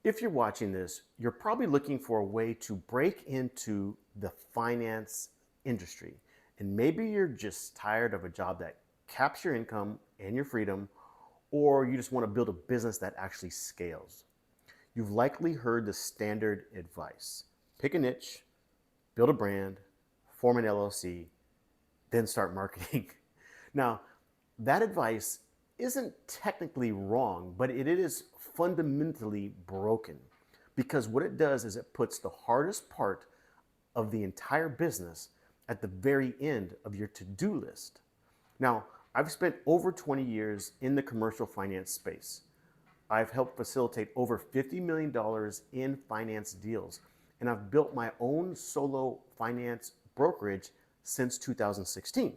If you're watching this, you're probably looking for a way to break into the finance industry. And maybe you're just tired of a job that caps your income and your freedom, or you just want to build a business that actually scales. You've likely heard the standard advice: pick a niche, build a brand, form an LLC, then start marketing. Now, that advice isn't technically wrong, but it is fundamentally broken, because what it does is it puts the hardest part of the entire business at the very end of your to-do list. Now, I've spent over 20 years in the commercial finance space. I've helped facilitate over $50 million in finance deals, and I've built my own solo finance brokerage since 2016.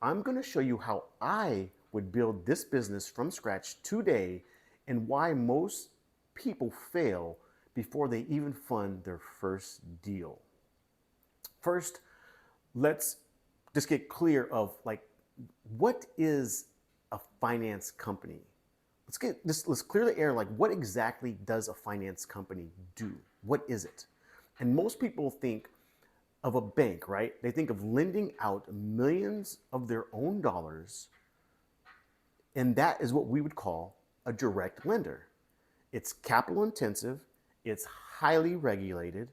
I'm going to show you how I would build this business from scratch today and why most people fail before they even fund their first deal. First, let's just get clear of what is a finance company? Let's clear the air. What exactly does a finance company do? What is it? And most people think of a bank, right? They think of lending out millions of their own dollars, and that is what we would call a direct lender. It's capital intensive, it's highly regulated,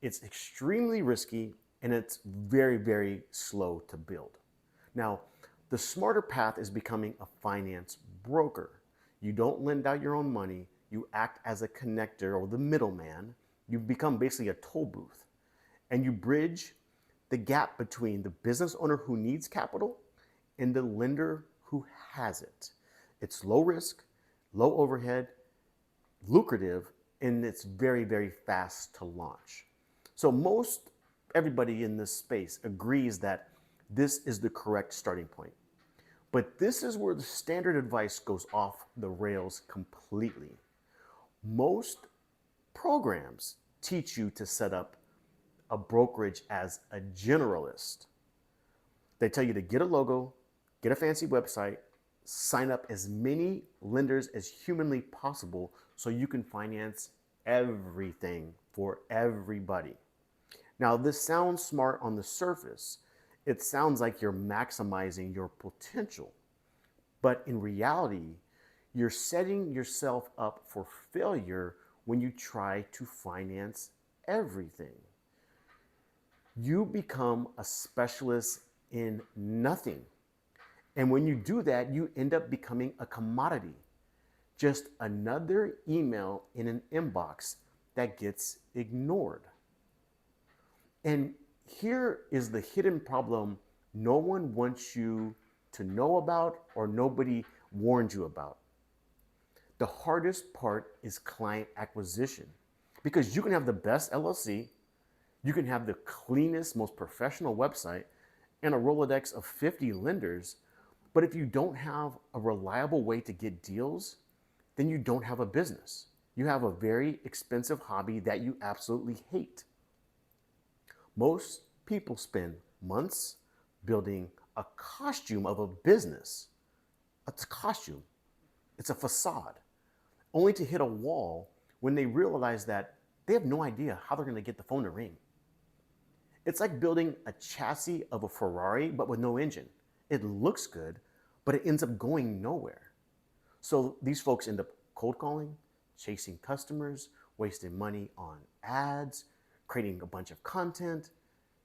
it's extremely risky, and it's very, very slow to build. Now, the smarter path is becoming a finance broker. You don't lend out your own money, you act as a connector or the middleman. You become basically a toll booth, and you bridge the gap between the business owner who needs capital and the lender who has it. It's low risk, low overhead, lucrative, and it's very, very fast to launch. So everybody in this space agrees that this is the correct starting point. But this is where the standard advice goes off the rails completely. Most programs teach you to set up a brokerage as a generalist. They tell you to get a logo, get a fancy website, sign up as many lenders as humanly possible so you can finance everything for everybody. Now, this sounds smart on the surface. It sounds like you're maximizing your potential. But in reality, you're setting yourself up for failure when you try to finance everything. You become a specialist in nothing. And when you do that, you end up becoming a commodity, just another email in an inbox that gets ignored. And here is the hidden problem no one wants you to know about, or nobody warned you about. The hardest part is client acquisition, because you can have the best LLC, you can have the cleanest, most professional website, and a Rolodex of 50 lenders, but if you don't have a reliable way to get deals, then you don't have a business. You have a very expensive hobby that you absolutely hate. Most people spend months building a costume of a business. It's a costume. It's a facade, only to hit a wall when they realize that they have no idea how they're going to get the phone to ring. It's like building a chassis of a Ferrari, but with no engine. It looks good, but it ends up going nowhere. So these folks end up cold calling, chasing customers, wasting money on ads, creating a bunch of content,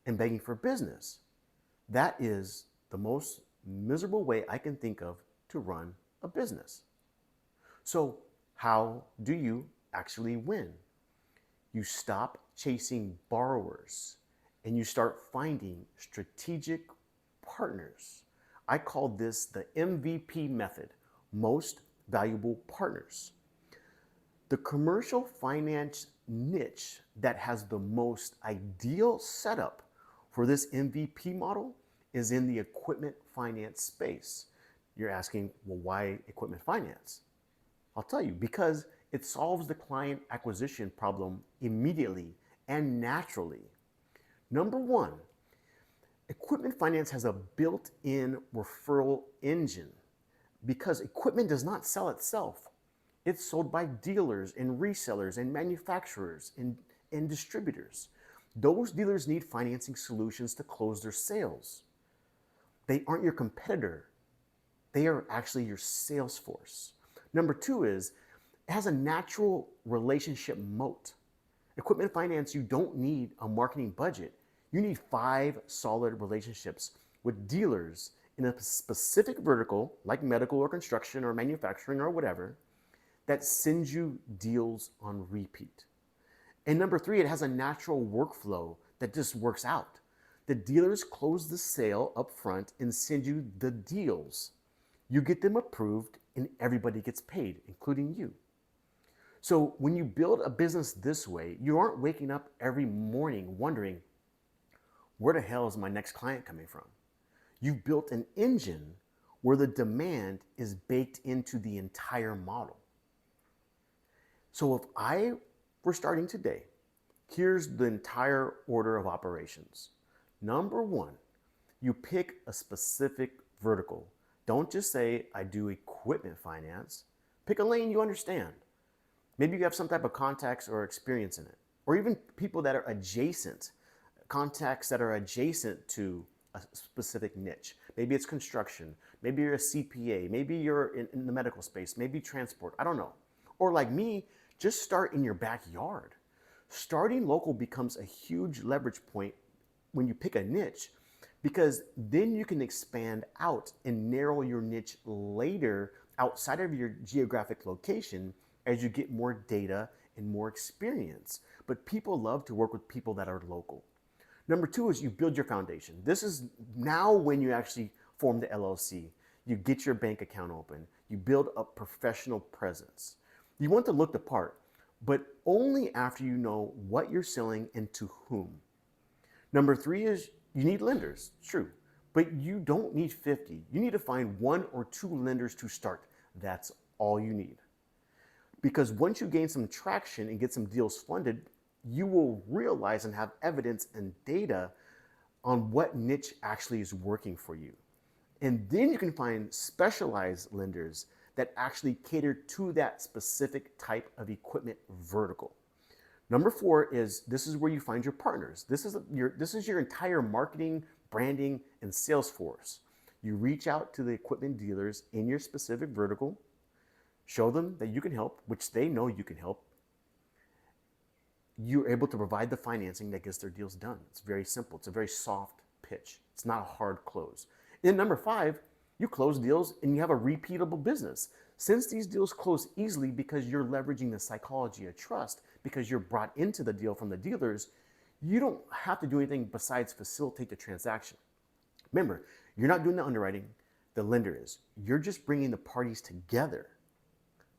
and begging for business. That is the most miserable way I can think of to run a business. So how do you actually win? You stop chasing borrowers and you start finding strategic partners. I call this the MVP method, most valuable partners. The commercial finance niche that has the most ideal setup for this MVP model is in the equipment finance space. You're asking, well, why equipment finance? I'll tell you, because it solves the client acquisition problem immediately and naturally. Number one, equipment finance has a built-in referral engine because equipment does not sell itself. It's sold by dealers and resellers and manufacturers and distributors. Those dealers need financing solutions to close their sales. They aren't your competitor. They are actually your sales force. Number two is it has a natural relationship moat. Equipment finance, you don't need a marketing budget. You need 5 solid relationships with dealers in a specific vertical, like medical or construction or manufacturing or whatever, that sends you deals on repeat. And number three, it has a natural workflow that just works out. The dealers close the sale up front and send you the deals. You get them approved and everybody gets paid, including you. So when you build a business this way, you aren't waking up every morning wondering, where the hell is my next client coming from? You've built an engine where the demand is baked into the entire model. So if I were starting today, here's the entire order of operations. Number one, you pick a specific vertical. Don't just say, I do equipment finance. Pick a lane you understand. Maybe you have some type of contacts or experience in it, or even people that are adjacent, contacts that are adjacent to a specific niche. Maybe it's construction. Maybe you're a CPA. Maybe you're in the medical space. Maybe transport. I don't know. Or like me, just start in your backyard. Starting local becomes a huge leverage point when you pick a niche, because then you can expand out and narrow your niche later outside of your geographic location as you get more data and more experience. But people love to work with people that are local. Number two is you build your foundation. This is now when you actually form the LLC. You get your bank account open. You build a professional presence. You want to look the part, but only after you know what you're selling and to whom. Number three is you need lenders, true, but you don't need 50. You need to find 1 or 2 lenders to start. That's all you need. Because once you gain some traction and get some deals funded, you will realize and have evidence and data on what niche actually is working for you. And then you can find specialized lenders that actually cater to that specific type of equipment vertical. Number 4 is this is where you find your partners. This is your entire marketing, branding, and sales force. You reach out to the equipment dealers in your specific vertical, show them that you can help, which they know you can help. You're able to provide the financing that gets their deals done. It's very simple. It's a very soft pitch. It's not a hard close. And number 5, you close deals and you have a repeatable business. Since these deals close easily because you're leveraging the psychology of trust, because you're brought into the deal from the dealers, you don't have to do anything besides facilitate the transaction. Remember, you're not doing the underwriting, the lender is. You're just bringing the parties together.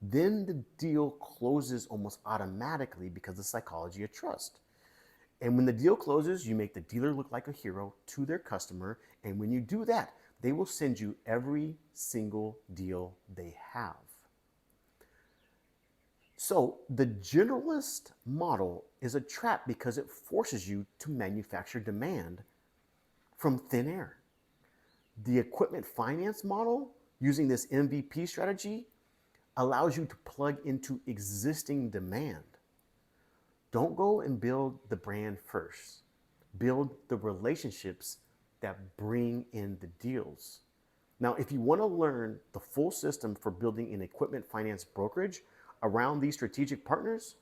Then the deal closes almost automatically because of the psychology of trust. And when the deal closes, you make the dealer look like a hero to their customer. And when you do that, they will send you every single deal they have. So the generalist model is a trap because it forces you to manufacture demand from thin air. The equipment finance model, using this MVP strategy, allows you to plug into existing demand. Don't go and build the brand first. Build the relationships that bring in the deals. Now, if you want to learn the full system for building an equipment finance brokerage around these strategic partners,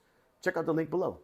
check out the link below.